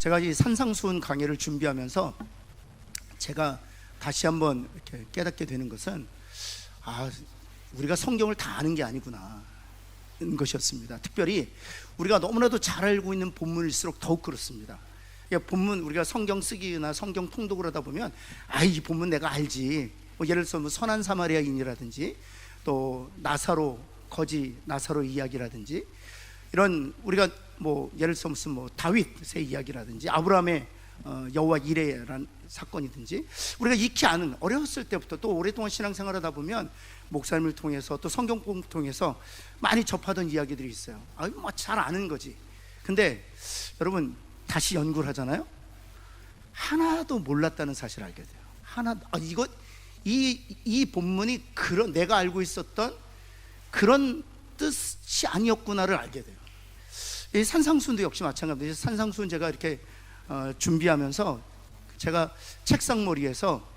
제가 이 산상수훈 강의를 준비하면서 제가 다시 한번 이렇게 깨닫게 되는 것은 우리가 성경을 다 아는 게 아니구나 는 것이었습니다. 특별히 우리가 너무나도 잘 알고 있는 본문일수록 더욱 그렇습니다. 그러니까 본문, 우리가 성경 쓰기나 성경 통독을 하다 보면 이 본문 내가 알지, 예를 들어서 선한 사마리아인이라든지 또 나사로, 거지 나사로 이야기라든지, 이런 우리가 예를 들어서 무슨 다윗의 이야기라든지 아브라함의 여호와 이레라는 사건이든지, 우리가 익히 아는, 어렸을 때부터 또 오랫동안 신앙생활하다 보면 목사님을 통해서 또 성경 공부 통해서 많이 접하던 이야기들이 있어요. 잘 아는 거지. 근데 여러분, 다시 연구를 하잖아요. 하나도 몰랐다는 사실을 알게 돼요. 이 본문이 그런 내가 알고 있었던 그런 뜻이 아니었구나를 알게 돼요. 이 산상수훈도 역시 마찬가지입니다. 산상수훈 제가 이렇게 준비하면서 제가 책상머리에서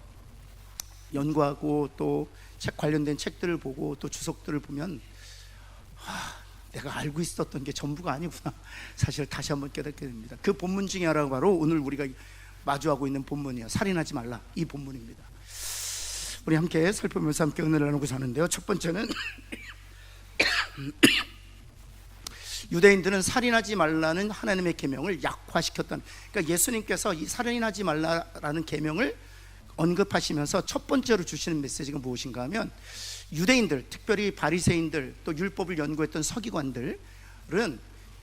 연구하고 또 책 관련된 책들을 보고 또 주석들을 보면 내가 알고 있었던 게 전부가 아니구나 사실 다시 한번 깨닫게 됩니다. 그 본문 중에 하나가 바로 오늘 우리가 마주하고 있는 본문이에요. 살인하지 말라, 이 본문입니다. 우리 함께 살펴보면서 함께 은혜를 나누고 사는데요, 첫 번째는 유대인들은 살인하지 말라는 하나님의 계명을 약화시켰다는, 그러니까 예수님께서 이 살인하지 말라라는 계명을 언급하시면서 첫 번째로 주시는 메시지가 무엇인가 하면, 유대인들, 특별히 바리새인들, 또 율법을 연구했던 서기관들은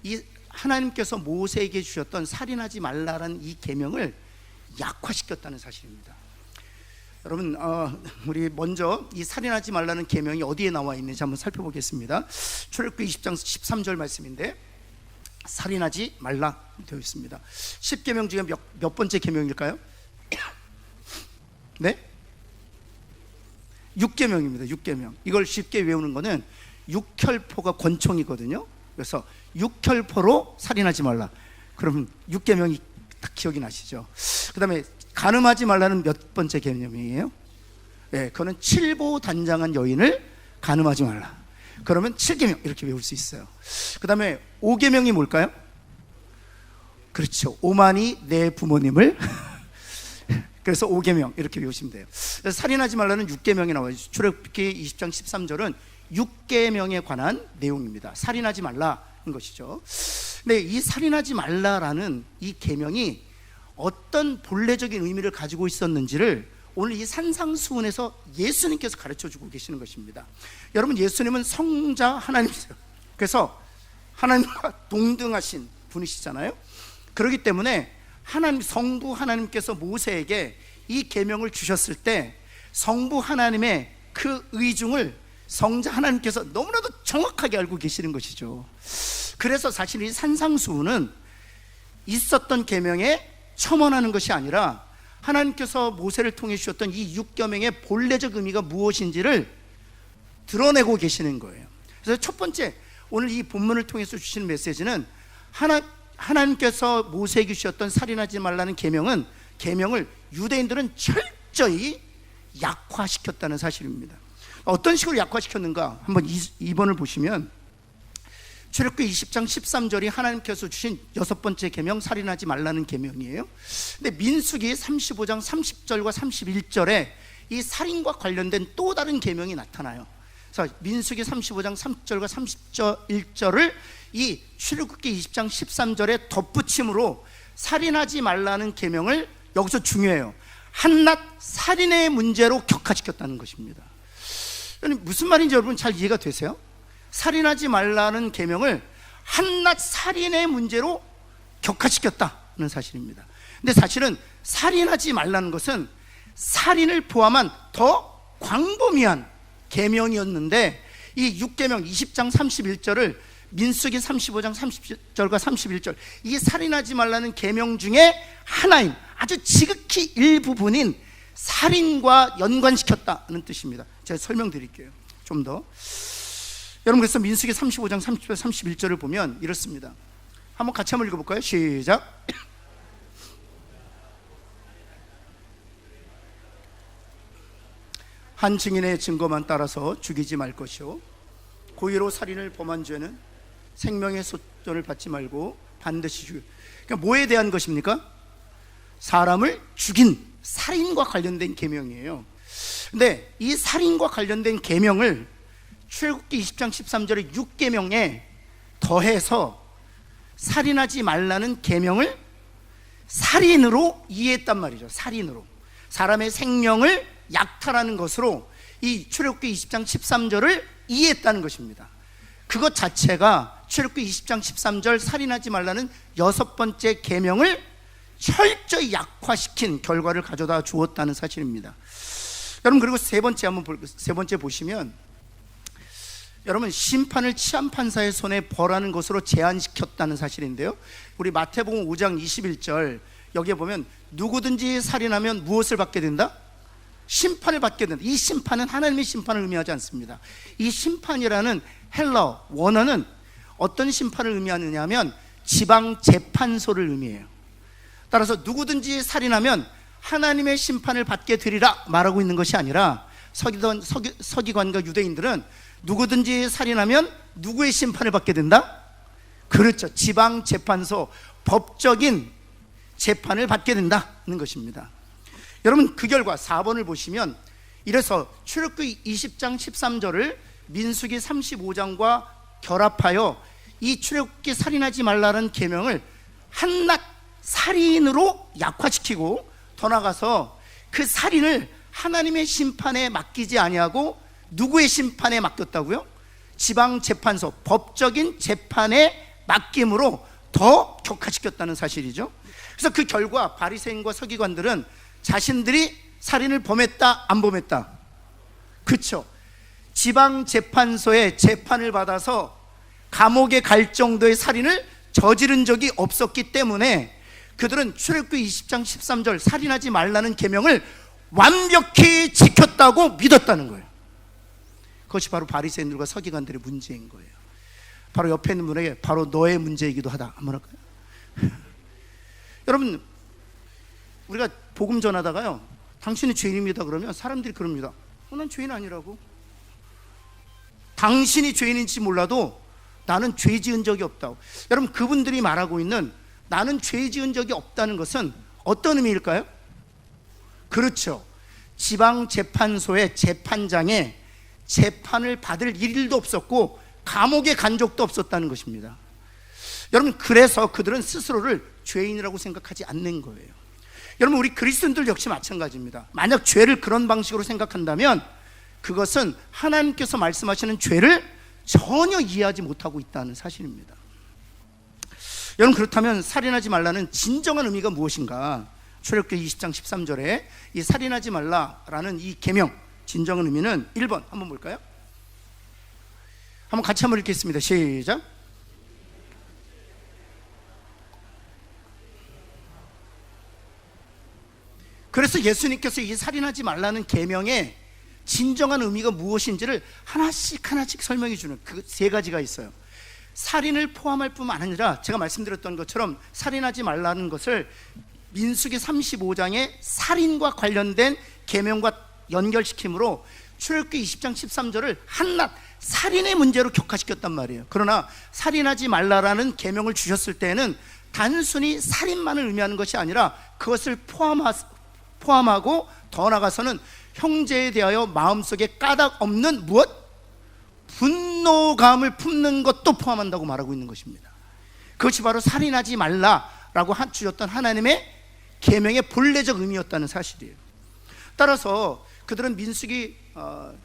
이 하나님께서 모세에게 주셨던 살인하지 말라라는 이 계명을 약화시켰다는 사실입니다. 여러분, 우리 먼저 이 살인하지 말라는 계명이 어디에 나와 있는지 한번 살펴보겠습니다. 출애굽기 20장 13절 말씀인데, 살인하지 말라 되어 있습니다. 10계명 중에 몇 번째 계명일까요? 네? 6계명입니다. 6계명. 이걸 쉽게 외우는 거는 육혈포가 권총이거든요. 그래서 육혈포로 살인하지 말라. 그러면 6계명이 딱 기억이 나시죠? 그 다음에 간음하지 말라는 몇 번째 계명이에요? 네, 그거는 칠보단장한 여인을 간음하지 말라. 그러면 7계명 이렇게 외울 수 있어요. 그 다음에 5계명이 뭘까요? 그렇죠, 오만이 내 부모님을 그래서 5계명 이렇게 외우시면 돼요. 그래서 살인하지 말라는 6계명이 나와요. 출애굽기 20장 13절은 6계명에 관한 내용입니다. 살인하지 말라는 것이죠. 근데 이 살인하지 말라라는 이 계명이 어떤 본래적인 의미를 가지고 있었는지를 오늘 이 산상수훈에서 예수님께서 가르쳐주고 계시는 것입니다. 여러분, 예수님은 성자 하나님이세요. 그래서 하나님과 동등하신 분이시잖아요. 그렇기 때문에 성부 하나님께서 모세에게 이 계명을 주셨을 때 성부 하나님의 그 의중을 성자 하나님께서 너무나도 정확하게 알고 계시는 것이죠. 그래서 사실 이 산상수훈은 있었던 계명에 첨언하는 것이 아니라 하나님께서 모세를 통해 주셨던 이 6계명의 본래적 의미가 무엇인지를 드러내고 계시는 거예요. 그래서 첫 번째, 오늘 이 본문을 통해서 주시는 메시지는 하나님께서 모세에게 주셨던 살인하지 말라는 계명을 유대인들은 철저히 약화시켰다는 사실입니다. 어떤 식으로 약화시켰는가? 한번 2번을 보시면, 출애굽기 20장 13절이 하나님께서 주신 6번째 계명, 살인하지 말라는 계명이에요. 근데 민수기 35장 30절과 31절에 이 살인과 관련된 또 다른 계명이 나타나요. 그래서 민수기 35장 30절과 31절을 이 출애굽기 20장 13절에 덧붙임으로 살인하지 말라는 계명을, 여기서 중요해요, 한낱 살인의 문제로 격화시켰다는 것입니다. 무슨 말인지 여러분 잘 이해가 되세요? 살인하지 말라는 계명을 한낱 살인의 문제로 격화시켰다는 사실입니다. 근데 사실은 살인하지 말라는 것은 살인을 포함한 더 광범위한 계명이었는데, 이 6계명 20장 31절을 민수기 35장 30절과 31절, 이 살인하지 말라는 계명 중에 하나인, 아주 지극히 일부분인 살인과 연관시켰다는 뜻입니다. 제가 설명드릴게요, 좀 더. 여러분, 그래서 민수기 35장 30절 31절을 보면 이렇습니다. 한번 같이 한번 읽어볼까요? 시작. 한 증인의 증거만 따라서 죽이지 말 것이요, 고의로 살인을 범한 죄는 생명의 소전을 받지 말고 반드시 죽여. 그러니까 뭐에 대한 것입니까? 사람을 죽인 살인과 관련된 계명이에요. 근데 이 살인과 관련된 계명을 출애굽기 20장 13절의 6계명에 더해서 살인하지 말라는 계명을 살인으로 이해했단 말이죠. 살인으로 사람의 생명을 약탈하는 것으로 이 출애굽기 20장 13절을 이해했다는 것입니다. 그것 자체가 출애굽기 20장 13절 살인하지 말라는 6번째 계명을 철저히 약화시킨 결과를 가져다 주었다는 사실입니다. 여러분, 그리고 세 번째 보시면, 여러분, 심판을 치안 판사의 손에 벌하는 것으로 제한시켰다는 사실인데요, 우리 마태복음 5장 21절 여기에 보면 누구든지 살인하면 무엇을 받게 된다? 심판을 받게 된다. 이 심판은 하나님의 심판을 의미하지 않습니다. 이 심판이라는 헬라 원어는 어떤 심판을 의미하느냐 하면 지방재판소를 의미해요. 따라서 누구든지 살인하면 하나님의 심판을 받게 되리라 말하고 있는 것이 아니라, 서기관과 유대인들은 누구든지 살인하면 누구의 심판을 받게 된다? 그렇죠, 지방재판소, 법적인 재판을 받게 된다는 것입니다. 여러분, 그 결과 4번을 보시면, 이래서 출애굽기 20장 13절을 민수기 35장과 결합하여 이 출애굽기 살인하지 말라는 계명을 한낱 살인으로 약화시키고, 더 나아가서 그 살인을 하나님의 심판에 맡기지 아니하고 누구의 심판에 맡겼다고요? 지방재판소, 법적인 재판에 맡김으로 더 격화시켰다는 사실이죠. 그래서 그 결과 바리새인과 서기관들은 자신들이 살인을 범했다, 안 범했다? 그렇죠. 지방재판소에 재판을 받아서 감옥에 갈 정도의 살인을 저지른 적이 없었기 때문에 그들은 출애굽기 20장 13절 살인하지 말라는 계명을 완벽히 지켰다고 믿었다는 거예요. 그것이 바로 바리새인들과 서기관들의 문제인 거예요. 바로 옆에 있는 분에게 바로 너의 문제이기도 하다 한번 할까요? 여러분, 우리가 복음 전하다가요, 당신이 죄인입니다 그러면 사람들이 그럽니다. 난 죄인 아니라고. 당신이 죄인인지 몰라도 나는 죄 지은 적이 없다고. 여러분, 그분들이 말하고 있는 나는 죄 지은 적이 없다는 것은 어떤 의미일까요? 그렇죠, 지방재판소의 재판장에 재판을 받을 일도 없었고 감옥에 간 적도 없었다는 것입니다. 여러분, 그래서 그들은 스스로를 죄인이라고 생각하지 않는 거예요. 여러분, 우리 그리스도인들 역시 마찬가지입니다. 만약 죄를 그런 방식으로 생각한다면 그것은 하나님께서 말씀하시는 죄를 전혀 이해하지 못하고 있다는 사실입니다. 여러분, 그렇다면 살인하지 말라는 진정한 의미가 무엇인가? 출애굽기 20장 13절에 이 살인하지 말라라는 이 계명, 진정한 의미는 1번 한번 볼까요? 한번 같이 한번 읽겠습니다. 시작. 그래서 예수님께서 이 살인하지 말라는 계명의 진정한 의미가 무엇인지를 하나씩 설명해 주는 그 세 가지가 있어요. 살인을 포함할 뿐만 아니라 제가 말씀드렸던 것처럼 살인하지 말라는 것을 민수기 35장의 살인과 관련된 계명과 연결시킴으로 출애굽기 20장 13절을 한낱 살인의 문제로 격화시켰단 말이에요. 그러나 살인하지 말라라는 계명을 주셨을 때에는 단순히 살인만을 의미하는 것이 아니라 그것을 포함하고 더 나아가서는 형제에 대하여 마음속에 까닭 없는 무엇? 분노감을 품는 것도 포함한다고 말하고 있는 것입니다. 그것이 바로 살인하지 말라라고 주셨던 하나님의 계명의 본래적 의미였다는 사실이에요. 따라서 그들은 민수기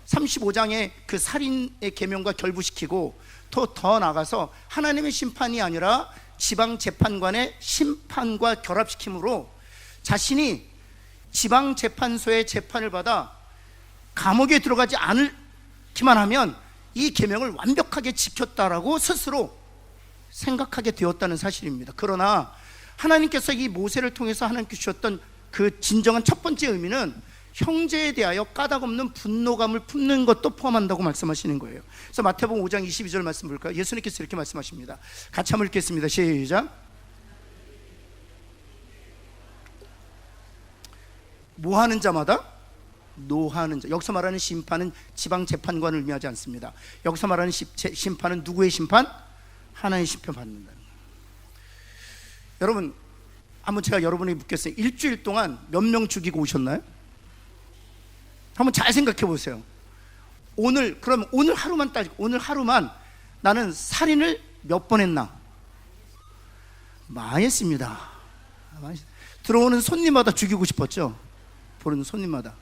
35장의 그 살인의 계명과 결부시키고 또 더 나아가서 하나님의 심판이 아니라 지방재판관의 심판과 결합시킴으로 자신이 지방재판소의 재판을 받아 감옥에 들어가지 않기만 하면 이 계명을 완벽하게 지켰다라고 스스로 생각하게 되었다는 사실입니다. 그러나 하나님께서 이 모세를 통해서 하나님께 주셨던 그 진정한 첫 번째 의미는 형제에 대하여 까닭없는 분노감을 품는 것도 포함한다고 말씀하시는 거예요. 그래서 마태복음 5장 22절 말씀 볼까요? 예수님께서 이렇게 말씀하십니다. 같이 한번 읽겠습니다. 시작. 뭐하는 자마다 노하는 자. 여기서 말하는 심판은 지방재판관을 의미하지 않습니다. 여기서 말하는 심판은 누구의 심판? 하나님의 심판 받는다는 거예요. 여러분, 한번 제가 여러분에게 묻겠어요. 일주일 동안 몇 명 죽이고 오셨나요? 한번 잘 생각해 보세요. 그럼 오늘 하루만 따지고, 오늘 하루만 나는 살인을 몇 번 했나? 많이 했습니다. 들어오는 손님마다 죽이고 싶었죠? 보는 손님마다.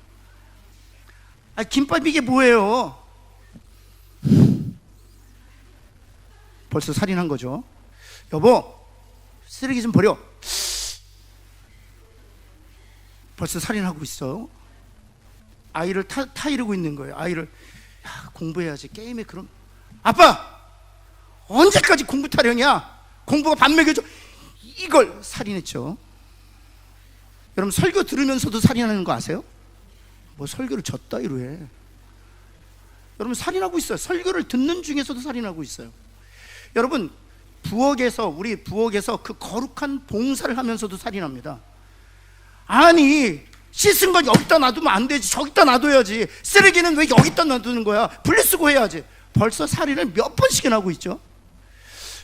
김밥 이게 뭐예요? 벌써 살인한 거죠. 여보, 쓰레기 좀 버려. 벌써 살인하고 있어. 아이를 타이르고 있는 거예요. 아이를, 공부해야지. 게임에 그럼. 아빠! 언제까지 공부 타령이야? 공부가 밥 먹여줘. 이걸 살인했죠. 여러분, 설교 들으면서도 살인하는 거 아세요? 뭐 설교를 졌다이로 해. 여러분, 살인하고 있어요. 설교를 듣는 중에서도 살인하고 있어요. 여러분, 우리 부엌에서 그 거룩한 봉사를 하면서도 살인합니다. 아니, 씻은 건 여기다 놔두면 안 되지. 저기다 놔둬야지. 쓰레기는 왜 여기다 놔두는 거야? 분리수거 해야지. 벌써 살인을 몇 번씩이나 하고 있죠.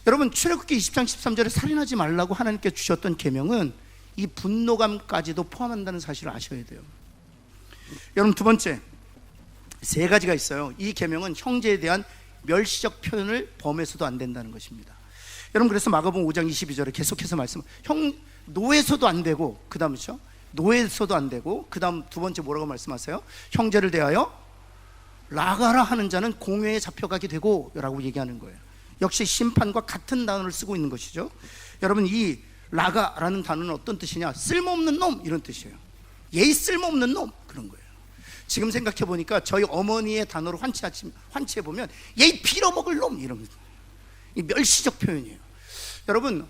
여러분, 출애굽기 20장 13절에 살인하지 말라고 하나님께 주셨던 계명은 이 분노감까지도 포함한다는 사실을 아셔야 돼요. 여러분, 두 번째, 세 가지가 있어요. 이 계명은 형제에 대한 멸시적 표현을 범해서도 안 된다는 것입니다. 여러분, 그래서 마가복음 5장 22절에 계속해서 노에서도 안 되고, 그 다음이죠. 노에서도 안 되고, 그 다음 두 번째 뭐라고 말씀하세요? 형제를 대하여 라가라 하는 자는 공회에 잡혀가게 되고 라고 얘기하는 거예요. 역시 심판과 같은 단어를 쓰고 있는 것이죠. 여러분, 이 라가라는 단어는 어떤 뜻이냐? 쓸모없는 놈, 이런 뜻이에요. 예의 쓸모없는 놈, 그런 거예요. 지금 생각해 보니까 저희 어머니의 단어로 환치해 보면 예의 빌어먹을 놈, 이런 이 멸시적 표현이에요. 여러분,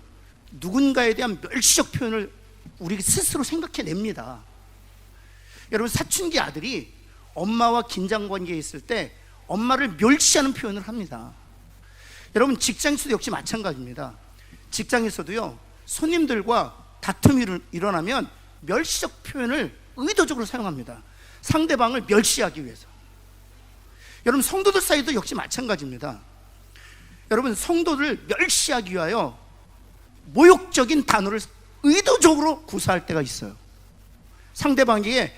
누군가에 대한 멸시적 표현을 우리 스스로 생각해냅니다. 여러분, 사춘기 아들이 엄마와 긴장관계에 있을 때 엄마를 멸시하는 표현을 합니다. 여러분, 직장에서도 역시 마찬가지입니다. 직장에서도요, 손님들과 다툼이 일어나면 멸시적 표현을 의도적으로 사용합니다. 상대방을 멸시하기 위해서. 여러분, 성도들 사이도 역시 마찬가지입니다. 여러분, 성도를 멸시하기 위하여 모욕적인 단어를 의도적으로 구사할 때가 있어요. 상대방에게,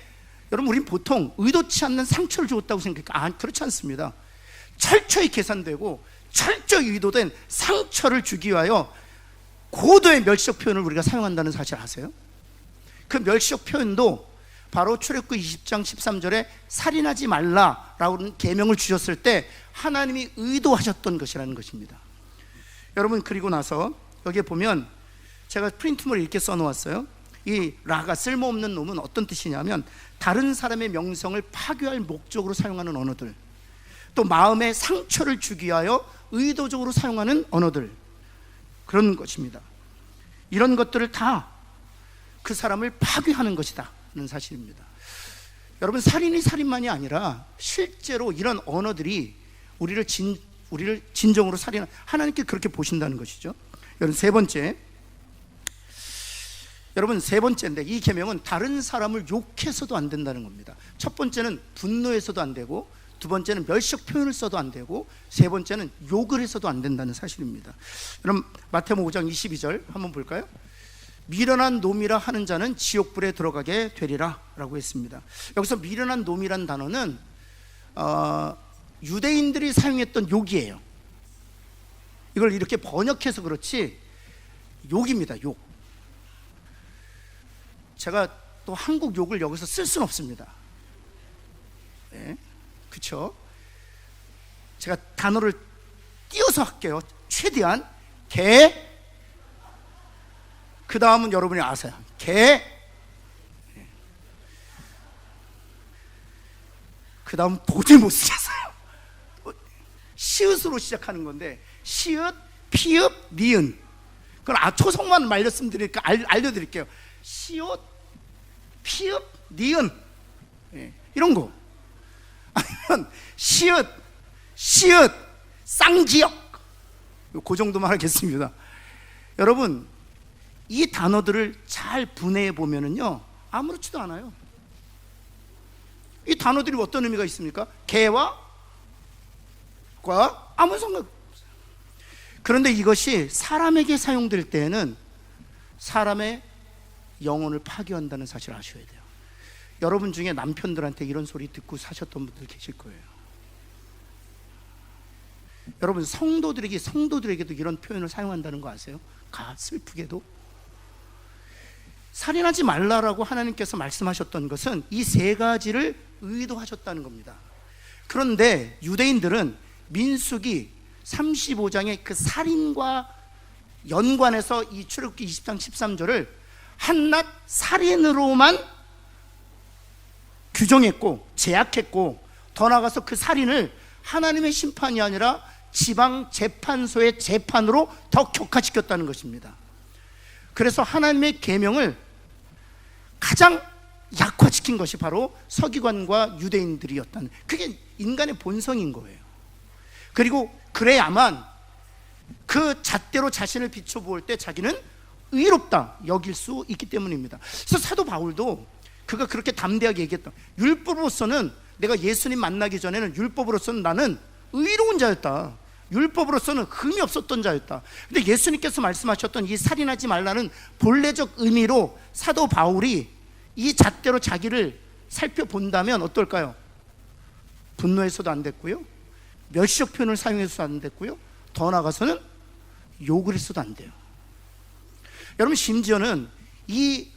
여러분, 우린 보통 의도치 않는 상처를 주었다고 생각해요. 그렇지 않습니다. 철저히 계산되고 철저히 의도된 상처를 주기 위하여 고도의 멸시적 표현을 우리가 사용한다는 사실 아세요? 그 멸시적 표현도 바로 출애굽기 20장 13절에 살인하지 말라라는 계명을 주셨을 때 하나님이 의도하셨던 것이라는 것입니다. 여러분, 그리고 나서 여기에 보면 제가 프린트물에 이렇게 써놓았어요. 이 라가, 쓸모없는 놈은 어떤 뜻이냐면 다른 사람의 명성을 파괴할 목적으로 사용하는 언어들, 또 마음에 상처를 주기 위하여 의도적으로 사용하는 언어들, 그런 것입니다. 이런 것들을 다 그 사람을 파괴하는 것이다 는 사실입니다. 여러분, 살인이 살인만이 아니라 실제로 이런 언어들이 우리를 진정으로 살인한, 하나님께 그렇게 보신다는 것이죠. 여러분, 세 번째인데, 이 계명은 다른 사람을 욕해서도 안 된다는 겁니다. 첫 번째는 분노해서도 안 되고, 두 번째는 멸시적 표현을 써도 안 되고, 세 번째는 욕을 해서도 안 된다는 사실입니다. 여러분, 마태복음 5장 22절 한번 볼까요? 미련한 놈이라 하는 자는 지옥불에 들어가게 되리라 라고 했습니다. 여기서 미련한 놈이란 단어는 유대인들이 사용했던 욕이에요. 이걸 이렇게 번역해서 그렇지 욕입니다. 욕. 제가 또 한국 욕을 여기서 쓸 수는 없습니다. 네, 그렇죠? 제가 단어를 띄어서 할게요. 최대한 개, 그 다음은 여러분이 아세요. 개, 그 다음 도저히 못 쓰겠어요. 시읒으로 시작하는 건데, 시읒, 피읒, 니은. 그건 초성만 말씀드리니까 알려드릴게요. 시읒, 피읒, 니은, 이런 거. 아니면 시읒, 쌍지역, 그 정도만 하겠습니다. 여러분, 이 단어들을 잘 분해해 보면은요, 아무렇지도 않아요. 이 단어들이 어떤 의미가 있습니까? 개와 아무 상관 없어요. 그런데 이것이 사람에게 사용될 때에는 사람의 영혼을 파괴한다는 사실을 아셔야 돼요. 여러분 중에 남편들한테 이런 소리 듣고 사셨던 분들 계실 거예요. 여러분, 성도들에게도 이런 표현을 사용한다는 거 아세요? 슬프게도 살인하지 말라라고 하나님께서 말씀하셨던 것은 이 세 가지를 의도하셨다는 겁니다. 그런데 유대인들은 민수기 35장의 그 살인과 연관해서 이 출애굽기 20장 13절을 한낱 살인으로만 규정했고 제약했고, 더 나아가서 그 살인을 하나님의 심판이 아니라 지방 재판소의 재판으로 더 격화시켰다는 것입니다. 그래서 하나님의 계명을 가장 약화시킨 것이 바로 서기관과 유대인들이었다는, 그게 인간의 본성인 거예요. 그리고 그래야만 그 잣대로 자신을 비춰볼 때 자기는 의롭다 여길 수 있기 때문입니다. 그래서 사도 바울도 그가 그렇게 담대하게 얘기했다. 율법으로서는, 내가 예수님 만나기 전에는 율법으로서는 나는 의로운 자였다. 율법으로서는 흠이 없었던 자였다. 근데 예수님께서 말씀하셨던 이 살인하지 말라는 본래적 의미로 사도 바울이 이 잣대로 자기를 살펴본다면 어떨까요? 분노해서도 안 됐고요, 멸시적 표현을 사용해서도 안 됐고요, 더 나아가서는 욕을 했어도 안 돼요. 여러분, 심지어는 이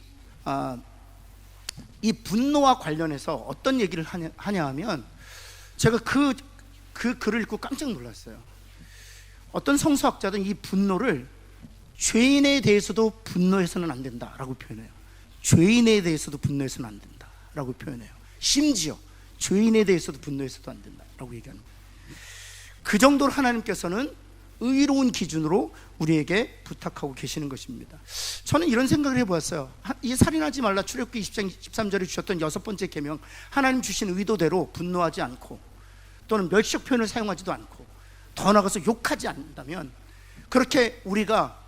분노와 관련해서 어떤 얘기를 하냐 하면, 제가 그 글을 읽고 깜짝 놀랐어요. 어떤 성서학자들은 이 분노를 죄인에 대해서도 분노해서는 안 된다라고 표현해요. 죄인에 대해서도 분노해서는 안 된다라고 표현해요. 심지어 죄인에 대해서도 분노해서도 안 된다라고 얘기하는 거예요. 그 정도로 하나님께서는 의로운 기준으로 우리에게 부탁하고 계시는 것입니다. 저는 이런 생각을 해보았어요. 이 살인하지 말라 출애굽기 20장 13절에 주셨던 6번째 계명, 하나님 주신 의도대로 분노하지 않고 또는 멸시적 표현을 사용하지도 않고 더 나아가서 욕하지 않는다면, 그렇게 우리가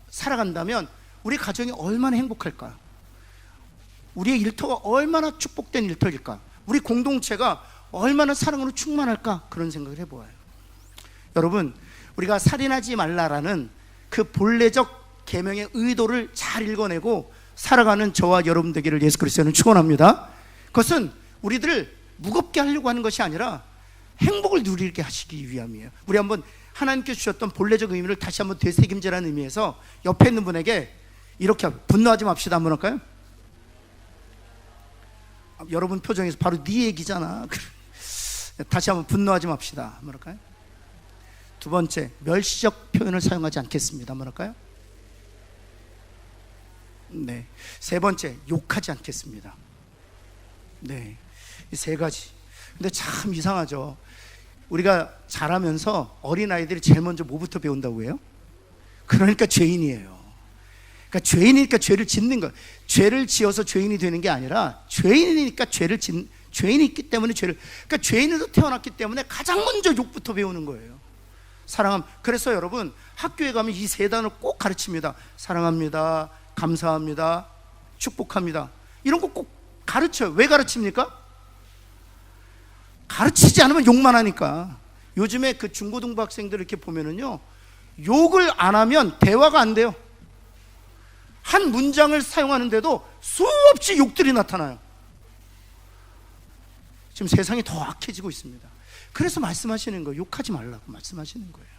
살아간다면 우리 가정이 얼마나 행복할까? 우리의 일터가 얼마나 축복된 일터일까? 우리 공동체가 얼마나 사랑으로 충만할까? 그런 생각을 해보아요. 여러분, 우리가 살인하지 말라라는 그 본래적 계명의 의도를 잘 읽어내고 살아가는 저와 여러분 되기를 예수 그리스도는 축원합니다. 그것은 우리들을 무겁게 하려고 하는 것이 아니라 행복을 누리게 하시기 위함이에요. 우리 한번 하나님께서 주셨던 본래적 의미를 다시 한번 되새김질하는 의미에서 옆에 있는 분에게 이렇게 분노하지 맙시다 한번 할까요? 여러분 표정에서 바로 네 얘기잖아. 다시 한번 분노하지 맙시다 한번 할까요? 두 번째, 멸시적 표현을 사용하지 않겠습니다 한번 할까요? 네. 세 번째, 욕하지 않겠습니다. 네. 이 세 가지. 근데 참 이상하죠. 우리가 자라면서 어린아이들이 제일 먼저 뭐부터 배운다고 해요? 그러니까 죄인이에요. 그러니까 죄인이니까 죄를 짓는 거. 죄를 지어서 죄인이 되는 게 아니라 죄인이니까 죄인이 있기 때문에 그러니까 죄인으로 태어났기 때문에 가장 먼저 욕부터 배우는 거예요. 사랑함. 그래서 여러분, 학교에 가면 이 세 단어를 꼭 가르칩니다. 사랑합니다, 감사합니다, 축복합니다. 이런 거 꼭 가르쳐요. 왜 가르칩니까? 가르치지 않으면 욕만 하니까. 요즘에 그 중고등부 학생들 이렇게 보면은요, 욕을 안 하면 대화가 안 돼요. 한 문장을 사용하는데도 수없이 욕들이 나타나요. 지금 세상이 더 악해지고 있습니다. 그래서 말씀하시는 거예요. 욕하지 말라고 말씀하시는 거예요.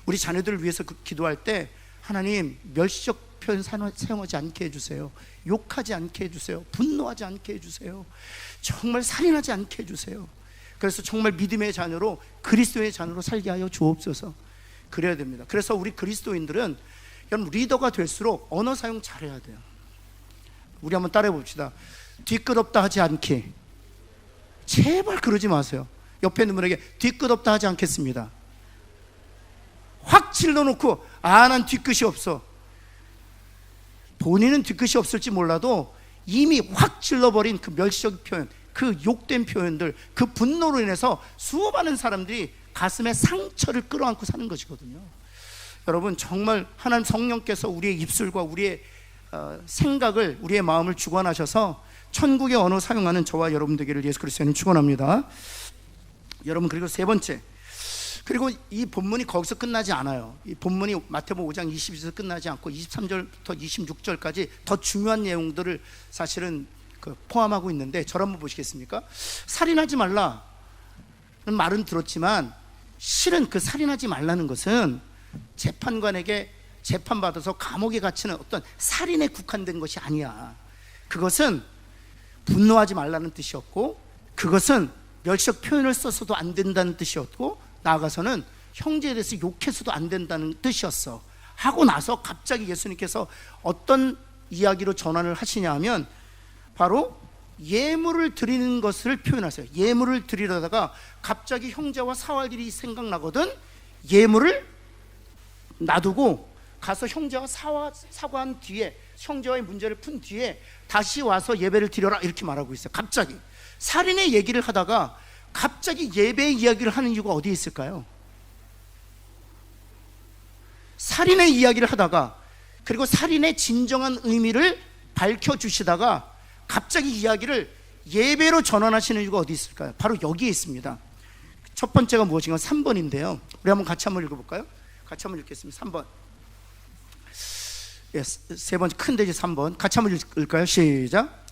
우리 자녀들을 위해서 기도할 때, 하나님 멸시적 표현 사용하지 않게 해주세요. 욕하지 않게 해주세요. 분노하지 않게 해주세요. 정말 살인하지 않게 해주세요. 그래서 정말 믿음의 자녀로, 그리스도의 자녀로 살게 하여 주옵소서. 그래야 됩니다. 그래서 우리 그리스도인들은, 여러분, 리더가 될수록 언어 사용 잘해야 돼요. 우리 한번 따라해 봅시다. 뒤끝없다 하지 않게. 제발 그러지 마세요. 옆에 있는 분에게 뒤끝없다 하지 않겠습니다. 확 질러놓고 난 뒤끝이 없어. 본인은 뒤끝이 없을지 몰라도 이미 확 질러버린 그 멸시적 표현, 그 욕된 표현들, 그 분노로 인해서 수많은 사람들이 가슴에 상처를 끌어안고 사는 것이거든요. 여러분, 정말 하나님 성령께서 우리의 입술과 우리의 생각을, 우리의 마음을 주관하셔서 천국의 언어 사용하는 저와 여러분 되기를 예수 그리스도는 축원합니다. 여러분, 그리고 세 번째, 그리고 이 본문이 거기서 끝나지 않아요. 이 본문이 마태복음 5장 22절에서 끝나지 않고 23절부터 26절까지 더 중요한 내용들을 사실은 포함하고 있는데, 저를 한번 보시겠습니까? 살인하지 말라는 말은 들었지만 실은 그 살인하지 말라는 것은 재판관에게 재판받아서 감옥에 갇히는 어떤 살인에 국한된 것이 아니야. 그것은 분노하지 말라는 뜻이었고, 그것은 멸시적 표현을 써서도 안 된다는 뜻이었고, 나아가서는 형제에 대해서 욕해서도 안 된다는 뜻이었어. 하고 나서 갑자기 예수님께서 어떤 이야기로 전환을 하시냐 하면 바로 예물을 드리는 것을 표현하세요. 예물을 드리려다가 갑자기 형제와 사할 일이 생각나거든. 예물을 놔두고 가서 형제와 사과한 뒤에, 형제와의 문제를 푼 뒤에 다시 와서 예배를 드려라, 이렇게 말하고 있어요. 갑자기 살인의 얘기를 하다가 갑자기 예배의 이야기를 하는 이유가 어디에 있을까요? 살인의 이야기를 하다가, 그리고 살인의 진정한 의미를 밝혀주시다가 갑자기 이야기를 예배로 전환하시는 이유가 어디 있을까요? 바로 여기에 있습니다. 첫 번째가 무엇인가? 3번인데요 우리 한번 같이 한번 읽어볼까요? 같이 한번 읽겠습니다. 3번. 예, 세 번째 큰 돼지 3번 같이 한번 읽을까요? 시작.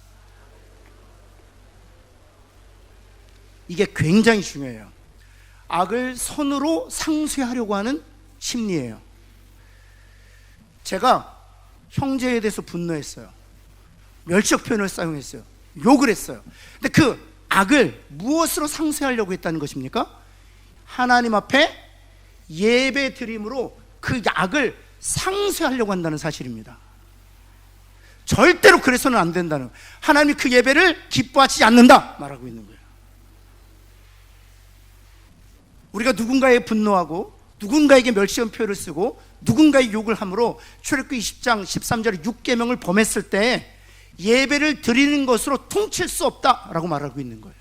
이게 굉장히 중요해요. 악을 선으로 상쇄하려고 하는 심리예요. 제가 형제에 대해서 분노했어요. 멸시적 표현을 사용했어요. 욕을 했어요. 근데 그 악을 무엇으로 상쇄하려고 했다는 것입니까? 하나님 앞에 예배 드림으로 그 악을 상쇄하려고 한다는 사실입니다. 절대로 그래서는 안 된다는, 하나님이 그 예배를 기뻐하지 않는다 말하고 있는 거예요. 우리가 누군가에 분노하고 누군가에게 멸시한 표현을 쓰고 누군가의 욕을 함으로 출애굽기 20장 13절에 6계명을 범했을 때 예배를 드리는 것으로 퉁칠 수 없다라고 말하고 있는 거예요.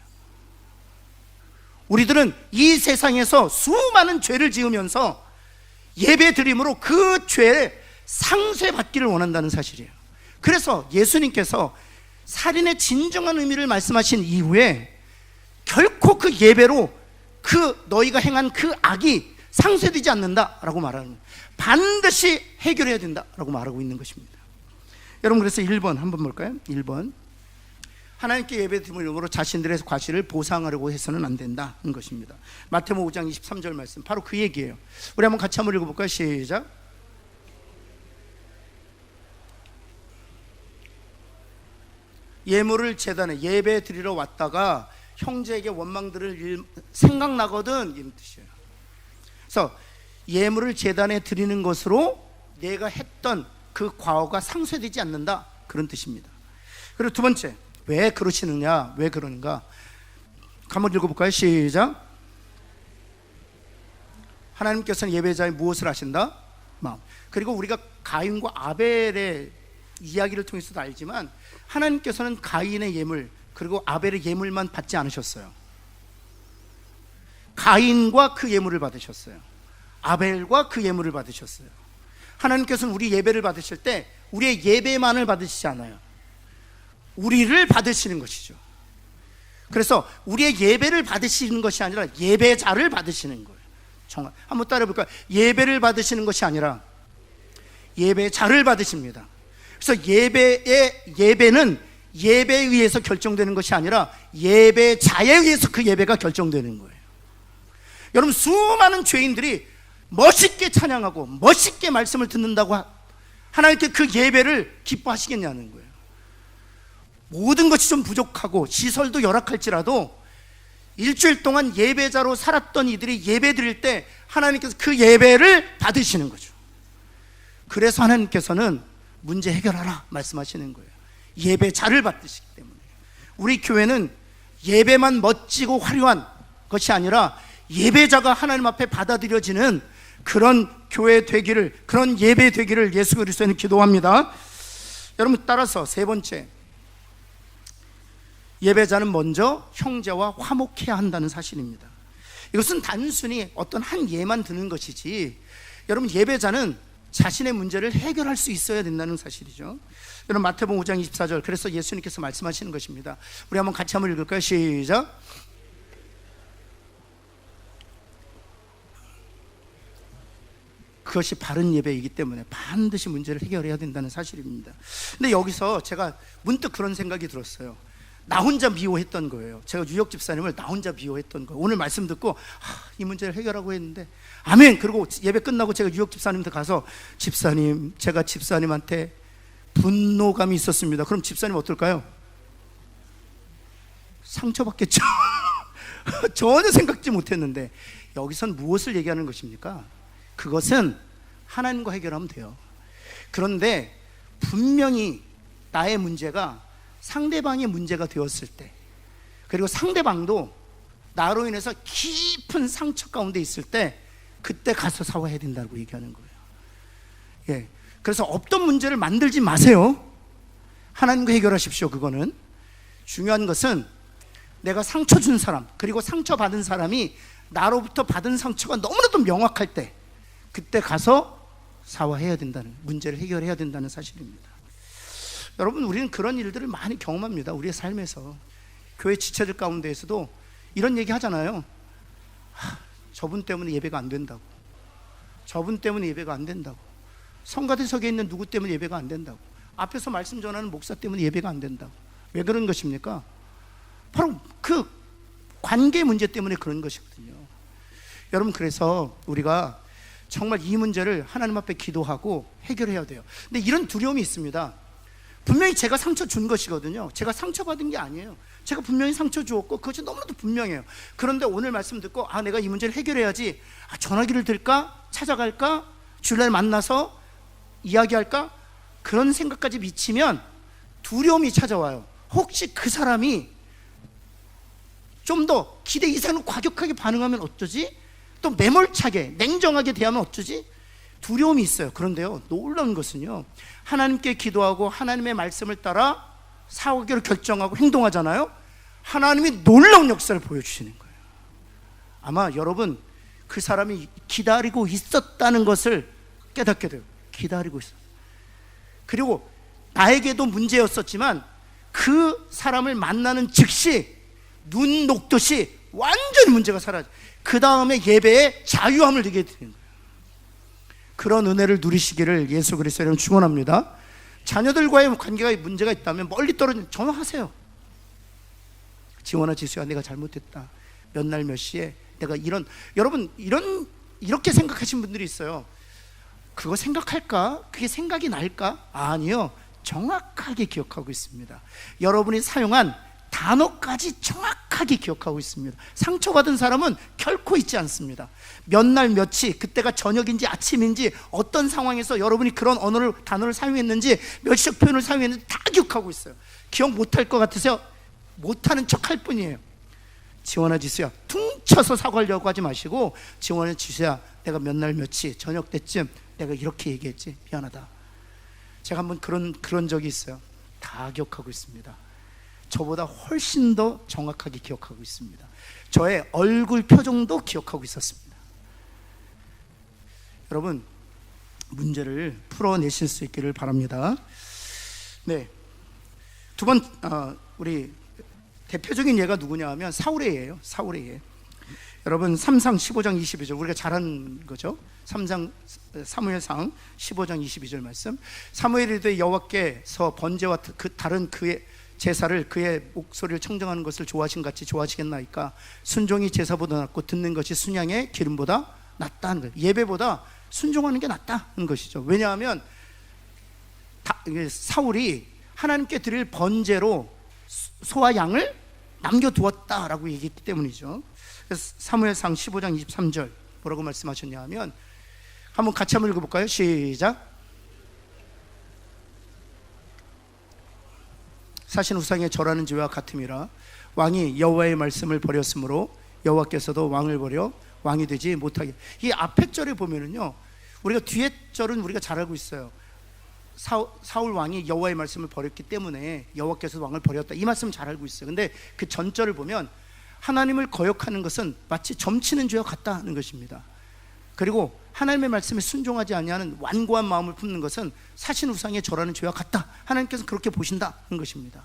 우리들은 이 세상에서 수많은 죄를 지으면서 예배 드림으로 그 죄를 상쇄받기를 원한다는 사실이에요. 그래서 예수님께서 살인의 진정한 의미를 말씀하신 이후에 결코 그 예배로 그 너희가 행한 그 악이 상쇄되지 않는다라고 말하는 거예요. 반드시 해결해야 된다라고 말하고 있는 것입니다. 여러분, 그래서 1번 한번 볼까요? 1번, 하나님께 예배드림을 이름으로 자신들의 과실을 보상하려고 해서는 안 된다는 것입니다. 마태복음 5장 23절 말씀, 바로 그 얘기예요. 우리 한번 같이 한번 읽어볼까요? 시작. 예물을 제단에 예배 드리러 왔다가 형제에게 원망들을 생각나거든, 이런 뜻이에요. 그래서 예물을 제단에 드리는 것으로 내가 했던 그 과오가 상쇄되지 않는다, 그런 뜻입니다. 그리고 두 번째, 왜 그러시느냐, 왜 그러는가? 한번 읽어볼까요? 시작. 하나님께서는 예배자의 무엇을 하신다? 마음. 그리고 우리가 가인과 아벨의 이야기를 통해서도 알지만 하나님께서는 가인의 예물 그리고 아벨의 예물만 받지 않으셨어요. 가인과 그 예물을 받으셨어요. 아벨과 그 예물을 받으셨어요. 하나님께서는 우리 예배를 받으실 때 우리의 예배만을 받으시지 않아요. 우리를 받으시는 것이죠. 그래서 우리의 예배를 받으시는 것이 아니라 예배자를 받으시는 거예요. 정말 한번 따라해 볼까요? 예배를 받으시는 것이 아니라 예배자를 받으십니다. 그래서 예배는 예배에 의해서 결정되는 것이 아니라 예배자에 의해서 그 예배가 결정되는 거예요. 여러분, 수많은 죄인들이 멋있게 찬양하고 멋있게 말씀을 듣는다고 하나님께 그 예배를 기뻐하시겠냐는 거예요. 모든 것이 좀 부족하고 시설도 열악할지라도 일주일 동안 예배자로 살았던 이들이 예배 드릴 때 하나님께서 그 예배를 받으시는 거죠. 그래서 하나님께서는 문제 해결하라 말씀하시는 거예요. 예배자를 받으시기 때문에. 우리 교회는 예배만 멋지고 화려한 것이 아니라 예배자가 하나님 앞에 받아들여지는 그런 교회 되기를, 그런 예배 되기를 예수 그리스도는 기도합니다. 여러분, 따라서 세 번째, 예배자는 먼저 형제와 화목해야 한다는 사실입니다. 이것은 단순히 어떤 한 예만 드는 것이지, 여러분, 예배자는 자신의 문제를 해결할 수 있어야 된다는 사실이죠. 여러분, 마태복음 5장 24절, 그래서 예수님께서 말씀하시는 것입니다. 우리 한번 같이 한번 읽을까요? 시작. 그것이 바른 예배이기 때문에 반드시 문제를 해결해야 된다는 사실입니다. 근데 여기서 제가 문득 그런 생각이 들었어요. 나 혼자 미워했던 거예요. 제가 뉴욕 집사님을 나 혼자 미워했던 거예요. 오늘 말씀 듣고 이 문제를 해결하고 했는데 아멘. 그리고 예배 끝나고 제가 뉴욕 집사님한테 가서 집사님, 제가 집사님한테 분노감이 있었습니다. 그럼 집사님 어떨까요? 상처받겠죠. 전혀 생각지 못했는데 여기선 무엇을 얘기하는 것입니까? 그것은 하나님과 해결하면 돼요. 그런데 분명히 나의 문제가 상대방의 문제가 되었을 때, 그리고 상대방도 나로 인해서 깊은 상처 가운데 있을 때, 그때 가서 사과해야 된다고 얘기하는 거예요. 예. 그래서 없던 문제를 만들지 마세요. 하나님과 해결하십시오. 그거는 중요한 것은 내가 상처 준 사람, 그리고 상처받은 사람이 나로부터 받은 상처가 너무나도 명확할 때, 그때 가서 사과해야 된다는, 문제를 해결해야 된다는 사실입니다. 여러분, 우리는 그런 일들을 많이 경험합니다. 우리의 삶에서. 교회 지체들 가운데에서도 이런 얘기 하잖아요. 저분 때문에 예배가 안 된다고, 저분 때문에 예배가 안 된다고, 성가대석에 있는 누구 때문에 예배가 안 된다고, 앞에서 말씀 전하는 목사 때문에 예배가 안 된다고. 왜 그런 것입니까? 바로 그 관계 문제 때문에 그런 것이거든요. 여러분, 그래서 우리가 정말 이 문제를 하나님 앞에 기도하고 해결해야 돼요. 근데 이런 두려움이 있습니다. 분명히 제가 상처 준 것이거든요. 제가 상처받은 게 아니에요. 제가 분명히 상처 주었고 그것이 너무나도 분명해요. 그런데 오늘 말씀 듣고 내가 이 문제를 해결해야지, 전화기를 들까? 찾아갈까? 주일날 만나서 이야기할까? 그런 생각까지 미치면 두려움이 찾아와요. 혹시 그 사람이 좀 더 기대 이상으로 과격하게 반응하면 어쩌지? 또 매몰차게 냉정하게 대하면 어쩌지? 두려움이 있어요. 그런데요, 놀라운 것은요, 하나님께 기도하고 하나님의 말씀을 따라 사과기로 결정하고 행동하잖아요. 하나님이 놀라운 역사를 보여주시는 거예요. 아마 여러분, 그 사람이 기다리고 있었다는 것을 깨닫게 돼요. 기다리고 있어. 그리고 나에게도 문제였었지만 그 사람을 만나는 즉시 눈 녹듯이 완전히 문제가 사라져. 그 다음에 예배에 자유함을 누리게 되는 거예요. 그런 은혜를 누리시기를 예수 그리스도로 축원합니다. 자녀들과의 관계가 문제가 있다면 멀리 떨어진 전화하세요. 지원아, 지수야, 내가 잘못했다. 몇 날 몇 시에 내가 여러분, 이렇게 생각하시는 분들이 있어요. 그거 생각할까? 그게 생각이 날까? 아니요, 정확하게 기억하고 있습니다. 여러분이 사용한 단어까지 정확하게 기억하고 있습니다. 상처받은 사람은 결코 잊지 않습니다. 몇 날 며칠, 그때가 저녁인지 아침인지, 어떤 상황에서 여러분이 그런 단어를 사용했는지, 몇 시적 표현을 사용했는지 다 기억하고 있어요. 기억 못할 것 같으세요? 못하는 척 할 뿐이에요. 지원아, 지수야, 퉁쳐서 사과하려고 하지 마시고, 지원아, 지수야, 내가 몇 날 며칠 저녁 때쯤 내가 이렇게 얘기했지, 미안하다. 제가 한번 그런 적이 있어요. 다 기억하고 있습니다. 저보다 훨씬 더 정확하게 기억하고 있습니다. 저의 얼굴 표정도 기억하고 있었습니다. 여러분, 문제를 풀어내실 수 있기를 바랍니다. 네, 두 번, 우리 대표적인 예가 누구냐 하면 사울의 예예요. 사울의 예. 여러분, 3상 15장 22절, 우리가 잘한 거죠. 3장 사무엘상 15장 22절 말씀. 사무엘이 이르되 여호와께서 번제와 다른 그의 제사를, 그의 목소리를 청정하는 것을 좋아하신 같이 좋아하시겠나이까? 순종이 제사보다 낫고 듣는 것이 순양의 기름보다 낫다는 거예요. 예배보다 순종하는 게 낫다는 것이죠. 왜냐하면 사울이 하나님께 드릴 번제로 소와 양을 남겨두었다라고 얘기했기 때문이죠. 그래서 사무엘상 15장 23절 뭐라고 말씀하셨냐 하면, 한번 같이 한번 읽어볼까요? 시작. 사신 우상에 절하는 죄와 같음이라. 왕이 여호와의 말씀을 버렸으므로 여호와께서도 왕을 버려 왕이 되지 못하게. 이 앞에 절에 보면은요, 우리가 뒤에 절은 우리가 잘 알고 있어요. 사울 왕이 여호와의 말씀을 버렸기 때문에 여호와께서도 왕을 버렸다, 이 말씀 잘 알고 있어요. 근데 그 전절을 보면 하나님을 거역하는 것은 마치 점치는 죄와 같다는 것입니다. 그리고 하나님의 말씀에 순종하지 아니하는 완고한 마음을 품는 것은 사신 우상에 절하는 죄와 같다, 하나님께서 그렇게 보신다는 것입니다.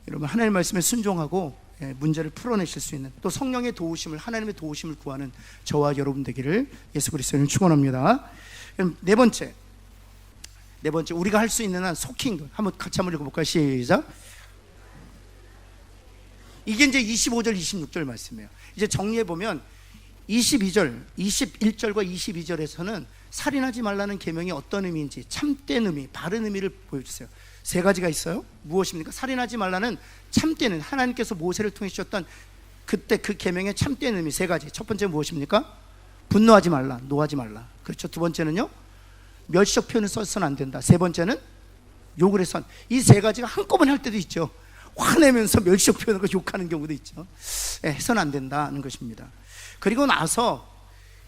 여러분, 하나님의 말씀에 순종하고 문제를 풀어내실 수 있는, 또 성령의 도우심을, 하나님의 도우심을 구하는 저와 여러분 되기를 예수 그리스도는 축원합니다. 그럼 네 번째 우리가 할 수 있는 한 속히 한번 같이 한번 읽어볼까요? 시작. 이게 이제 25절 26절 말씀이에요. 이제 정리해보면 22절 21절과 22절에서는 살인하지 말라는 계명이 어떤 의미인지, 참된 의미, 바른 의미를 보여주세요. 세 가지가 있어요. 무엇입니까? 살인하지 말라는 참된, 하나님께서 모세를 통해 주셨던 그때 그 계명의 참된 의미 세 가지. 첫 번째는 무엇입니까? 분노하지 말라, 노하지 말라. 그렇죠. 두 번째는요, 멸시적 표현을 써서는 안 된다. 세 번째는 욕을 해서. 이 세 가지가 한꺼번에 할 때도 있죠. 화내면서 멸시적 표현을 욕하는 경우도 있죠. 해서는 안 된다는 것입니다. 그리고 나서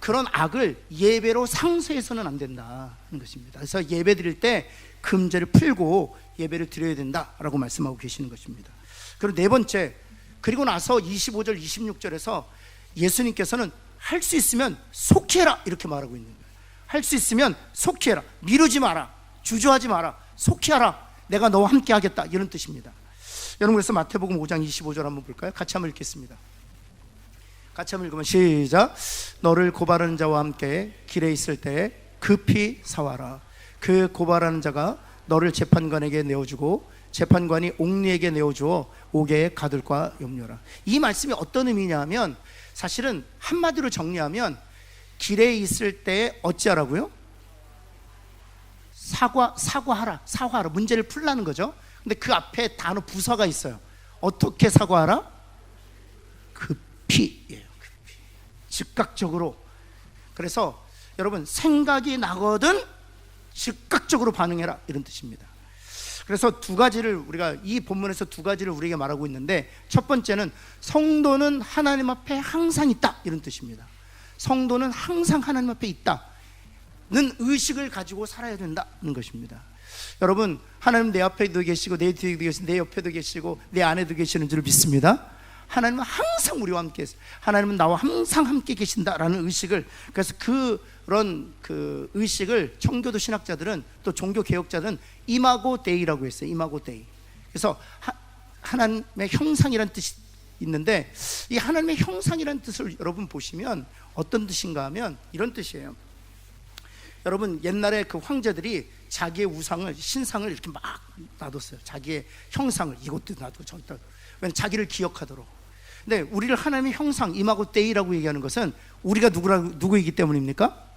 그런 악을 예배로 상쇄해서는 안 된다는 것입니다. 그래서 예배 드릴 때 금제를 풀고 예배를 드려야 된다라고 말씀하고 계시는 것입니다. 그리고 네 번째, 그리고 나서 25절 26절에서 예수님께서는 할 수 있으면 속히 해라 이렇게 말하고 있는 거예요. 할 수 있으면 속히 해라, 미루지 마라, 주저하지 마라, 속히 하라, 내가 너와 함께 하겠다, 이런 뜻입니다. 여러분, 그래서 마태복음 5장 25절 한번 볼까요? 같이 한번 읽겠습니다. 같이 한번 읽으면 시작. 너를 고발하는 자와 함께 길에 있을 때 급히 사와라. 그 고발하는 자가 너를 재판관에게 내어주고 재판관이 옥리에게 내어주어 옥에 가둘까 염려라. 이 말씀이 어떤 의미냐 하면, 사실은 한마디로 정리하면 길에 있을 때 어찌하라고요? 사과하라, 문제를 풀라는 거죠. 근데 그 앞에 단어 부사가 있어요. 어떻게 사과하라? 급히예요. 급히, 즉각적으로. 그래서 여러분, 생각이 나거든 즉각적으로 반응해라, 이런 뜻입니다. 그래서 두 가지를 우리가 이 본문에서 두 가지를 우리에게 말하고 있는데, 첫 번째는 성도는 하나님 앞에 항상 있다, 이런 뜻입니다. 성도는 항상 하나님 앞에 있다는 의식을 가지고 살아야 된다는 것입니다. 여러분, 하나님 내 앞에도 계시고 내 뒤에도 계시고 내 옆에도 계시고 내 안에도 계시는 줄 믿습니다. 하나님은 항상 우리와 함께 있어요. 하나님은 나와 항상 함께 계신다라는 의식을, 그래서 그런 그 의식을 청교도 신학자들은, 또 종교 개혁자들은 이마고 데이라고 했어요. 이마고 데이. 그래서 하나님의 형상이라는 뜻이 있는데, 이 하나님의 형상이라는 뜻을 여러분 보시면 어떤 뜻인가 하면 이런 뜻이에요. 여러분, 옛날에 그 황제들이 자기의 우상을, 신상을 이렇게 막 놔뒀어요. 자기의 형상을, 이것도 놔두고 저것도, 왜냐면 자기를 기억하도록. 근데 우리를 하나님의 형상, 이마고 데이라고 얘기하는 것은 우리가 누구이기 때문입니까?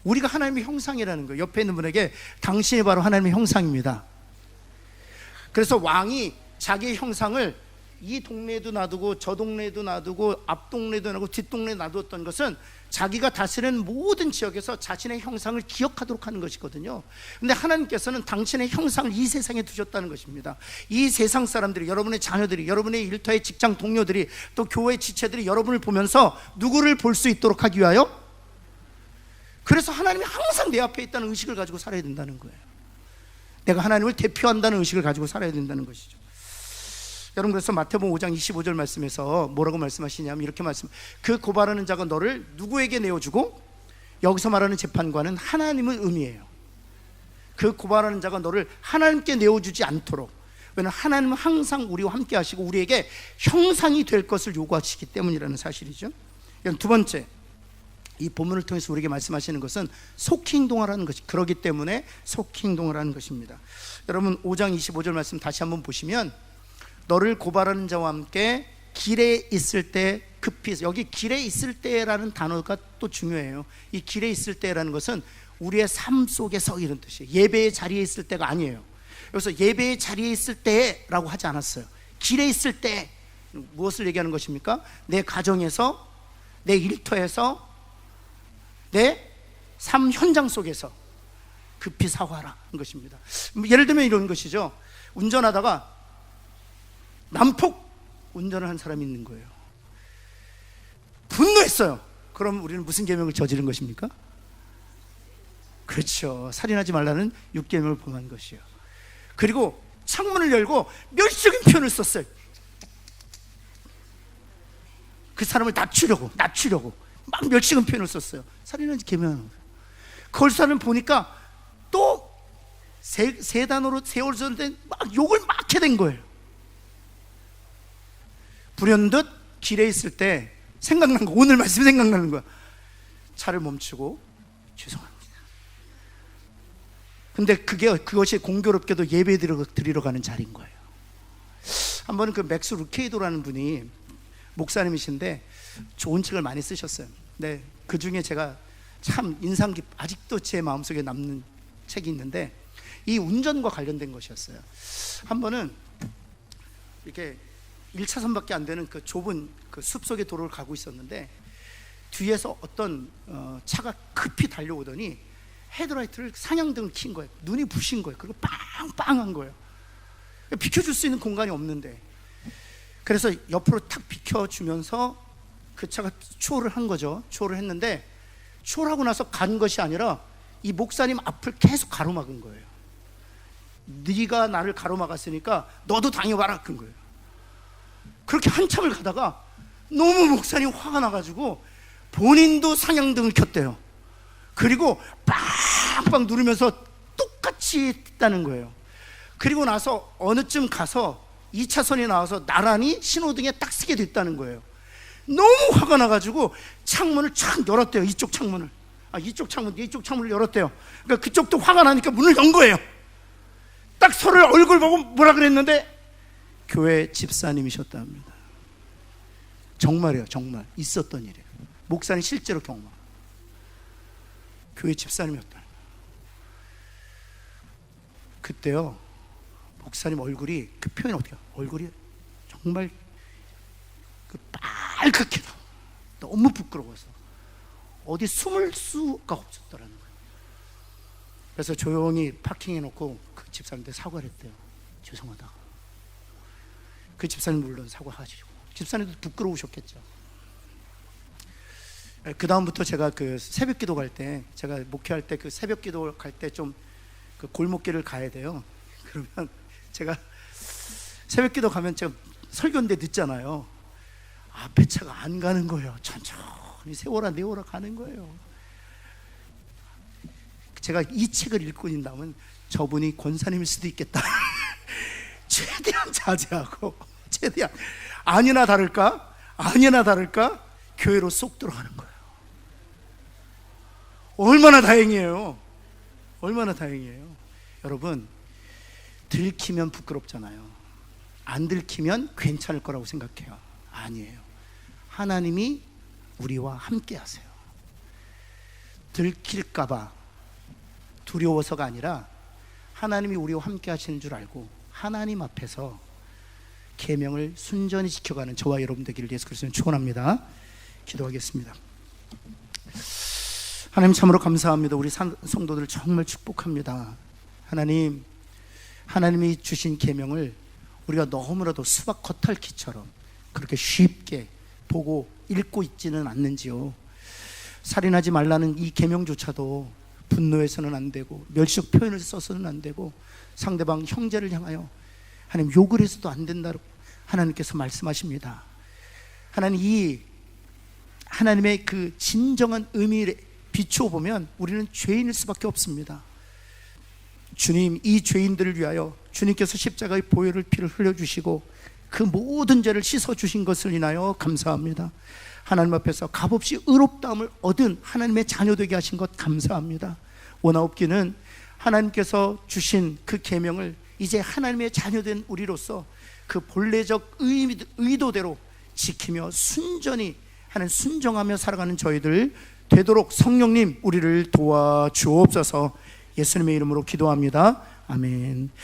우리가 하나님의 형상이라는 거예요. 옆에 있는 분에게 당신이 바로 하나님의 형상입니다. 그래서 왕이 자기의 형상을 이 동네에도 놔두고 저 동네에도 놔두고 앞 동네에도 놔두고 뒷 동네에 놔두었던 것은 자기가 다스리는 모든 지역에서 자신의 형상을 기억하도록 하는 것이거든요. 근데 하나님께서는 당신의 형상을 이 세상에 두셨다는 것입니다. 이 세상 사람들이, 여러분의 자녀들이, 여러분의 일터의 직장 동료들이, 또 교회 지체들이 여러분을 보면서 누구를 볼 수 있도록 하기 위하여, 그래서 하나님이 항상 내 앞에 있다는 의식을 가지고 살아야 된다는 거예요. 내가 하나님을 대표한다는 의식을 가지고 살아야 된다는 것이죠. 여러분, 그래서 마태복음 5장 25절 말씀에서 뭐라고 말씀하시냐면 이렇게 그 고발하는 자가 너를 누구에게 내어주고, 여기서 말하는 재판관은 하나님을 의미해요. 그 고발하는 자가 너를 하나님께 내어주지 않도록, 왜냐하면 하나님은 항상 우리와 함께 하시고 우리에게 형상이 될 것을 요구하시기 때문이라는 사실이죠. 두 번째, 이 본문을 통해서 우리에게 말씀하시는 것은 속히 행동하라는 것이, 그렇기 때문에 속히 행동하라는 것입니다. 여러분, 5장 25절 말씀 다시 한번 보시면, 너를 고발하는 자와 함께 길에 있을 때 급히, 여기 길에 있을 때라는 단어가 또 중요해요. 이 길에 있을 때라는 것은 우리의 삶 속에서, 이런 뜻이에요. 예배의 자리에 있을 때가 아니에요. 여기서 예배의 자리에 있을 때라고 하지 않았어요. 길에 있을 때, 무엇을 얘기하는 것입니까? 내 가정에서, 내 일터에서, 내 삶 현장 속에서 급히 사과하라는 것입니다. 예를 들면 이런 것이죠. 운전하다가 난폭 운전을 한 사람이 있는 거예요. 분노했어요. 그럼 우리는 무슨 계명을 저지른 것입니까? 그렇죠. 살인하지 말라는 6계명을 범한 것이에요. 그리고 창문을 열고 멸시적인 표현을 썼어요. 그 사람을 낮추려고 막 멸시적인 표현을 썼어요. 살인하지 계명. 그걸 사람 보니까 또 세 단어로 세월전에 막 욕을 막 해댄 거예요. 불현듯 길에 있을 때 생각난 거, 오늘 말씀이 생각나는 거야. 차를 멈추고 죄송합니다. 근데 그것이 공교롭게도 예배 드리러 가는 자리인 거예요. 한 번은 그 맥스 루케이도라는 분이 목사님이신데 좋은 책을 많이 쓰셨어요. 네, 그 중에 제가 참 아직도 제 마음속에 남는 책이 있는데 이 운전과 관련된 것이었어요. 한 번은 이렇게 1차선밖에 안 되는 그 좁은 그 숲속의 도로를 가고 있었는데 뒤에서 어떤 차가 급히 달려오더니 헤드라이트를 상향등을 킨 거예요. 눈이 부신 거예요. 그리고 빵빵한 거예요. 비켜줄 수 있는 공간이 없는데, 그래서 옆으로 탁 비켜주면서 그 차가 추월을 한 거죠. 추월을 했는데 추월하고 나서 간 것이 아니라 이 목사님 앞을 계속 가로막은 거예요. 네가 나를 가로막았으니까 너도 당해봐라 그런 거예요. 그렇게 한참을 가다가 너무 목사님 화가 나가지고 본인도 상향등을 켰대요. 그리고 빵빵 누르면서 똑같이 했다는 거예요. 그리고 나서 어느쯤 가서 2차선이 나와서 나란히 신호등에 딱 서게 됐다는 거예요. 너무 화가 나가지고 창문을 촥 열었대요. 이쪽 창문을 열었대요. 그러니까 그쪽도 화가 나니까 문을 연 거예요. 딱 서로의 얼굴 보고 뭐라 그랬는데 교회 집사님이셨답니다. 정말이에요. 정말 있었던 일이에요. 목사님 실제로 경험한 교회 집사님이었다. 그때요 목사님 얼굴이, 그 표현 어떻게 해요? 얼굴이 정말 그 빨갛게 너무 부끄러워서 어디 숨을 수가 없었더라는 거예요. 그래서 조용히 파킹해놓고 그 집사님한테 사과를 했대요. 죄송하다고. 그 집사님 물론 사과하시고, 집사님도 부끄러우셨겠죠. 그 다음부터 제가 그 새벽기도 갈 때, 제가 목회할 때 그 새벽기도 갈 때 좀 그 골목길을 가야 돼요. 그러면 제가 새벽기도 가면 제가 설교인데 늦잖아요. 앞에 차가 안 가는 거예요. 천천히 세워라 내워라 가는 거예요. 제가 이 책을 읽고 있는 다음은 저분이 권사님일 수도 있겠다. 최대한 자제하고, 최대한 아니나 다를까 교회로 쏙 들어가는 거예요. 얼마나 다행이에요. 얼마나 다행이에요. 여러분, 들키면 부끄럽잖아요. 안 들키면 괜찮을 거라고 생각해요. 아니에요. 하나님이 우리와 함께 하세요. 들킬까봐 두려워서가 아니라 하나님이 우리와 함께 하시는 줄 알고 하나님 앞에서 계명을 순전히 지켜가는 저와 여러분 되기를 예수 그리스도는 축원합니다. 기도하겠습니다. 하나님 참으로 감사합니다. 우리 성도들 정말 축복합니다. 하나님이 주신 계명을 우리가 너무나도 수박 겉핥기처럼 그렇게 쉽게 보고 읽고 있지는 않는지요. 살인하지 말라는 이 계명조차도 분노해서는 안 되고 멸시적 표현을 써서는 안 되고 상대방 형제를 향하여 하나님 욕을 해서도 안 된다고 하나님께서 말씀하십니다. 하나님, 이 하나님의 그 진정한 의미를 비추어 보면 우리는 죄인일 수밖에 없습니다. 주님, 이 죄인들을 위하여 주님께서 십자가의 보혈을 피를 흘려주시고 그 모든 죄를 씻어주신 것을 인하여 감사합니다. 하나님 앞에서 값없이 의롭다함을 얻은 하나님의 자녀 되게 하신 것 감사합니다. 원하옵기는 하나님께서 주신 그 계명을 이제 하나님의 자녀된 우리로서 그 본래적 의도대로 지키며 순전히 하나님 순종하며 살아가는 저희들 되도록 성령님 우리를 도와주옵소서. 예수님의 이름으로 기도합니다. 아멘.